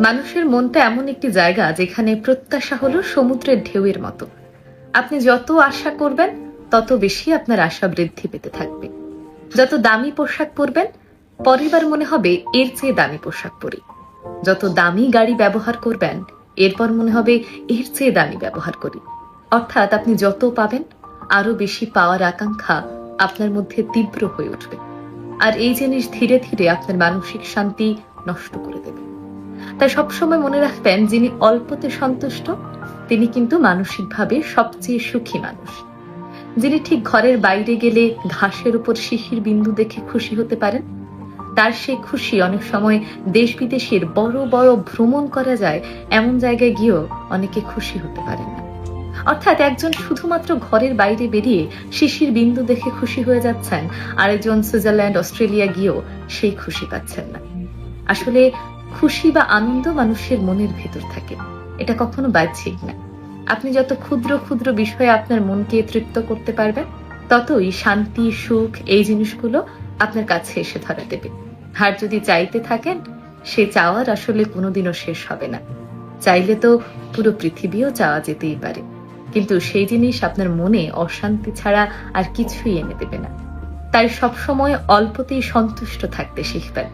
মানুষের মনটা এমন একটি জায়গা যেখানে প্রত্যাশা হলো সমুদ্রের ঢেউয়ের মতো। আপনি যত আশা করবেন তত বেশি আপনার আশা বৃদ্ধি পেতে থাকবে। যত দামি পোশাক পরবেন, পরের বার মনে হবে এর চেয়ে দামি পোশাক পরি। যত দামি গাড়ি ব্যবহার করবেন, এরপর মনে হবে এর চেয়ে দামি ব্যবহার করি। অর্থাৎ আপনি যত পাবেন, আরো বেশি পাওয়ার আকাঙ্ক্ষা আপনার মধ্যে তীব্র হয়ে উঠবে। আর এই জিনিস ধীরে ধীরে আপনার মানসিক শান্তি নষ্ট করে দেবে। তাই সবসময় মনে রাখবেন, যিনি অল্পতে সন্তুষ্ট তিনি কিন্তু মানসিকভাবে সবচেয়ে সুখী মানুষ। যিনি ঠিক ঘরের বাইরে গেলে ঘাসের উপর শিশির বিন্দু দেখে খুশি হতে পারেন, তার সেই খুশি অনেক সময় দেশ বিদেশের বড় বড় ভ্রমণ করা যায় এমন জায়গায় গিয়েও অনেকে খুশি হতে পারেন না। অর্থাৎ একজন শুধুমাত্র ঘরের বাইরে বেরিয়ে শিশির বিন্দু দেখে খুশি হয়ে যাচ্ছেন, আরেকজন সুইজারল্যান্ড অস্ট্রেলিয়া গিয়েও সেই খুশি পাচ্ছেন না। আসলে খুশি বা আনন্দ মানুষের মনের ভেতর থাকে, এটা কখনো বাহ্যিক না। আপনি যত ক্ষুদ্র ক্ষুদ্র বিষয়ে আপনার মনকে তৃপ্ত করতে পারবেন, ততই শান্তি, সুখ এই জিনিসগুলো আপনার কাছে এসে ধরা দেবে। আর যদি চাইতে থাকেন, সে চাওয়ার আসলে কোনোদিনও শেষ হবে না। চাইলে তো পুরো পৃথিবীও চাওয়া যেতেই পারে, কিন্তু সেই জিনিস আপনার মনে অশান্তি ছাড়া আর কিছুই এনে দেবে না। তাই সবসময় অল্পতেই সন্তুষ্ট থাকতে শিখবেন।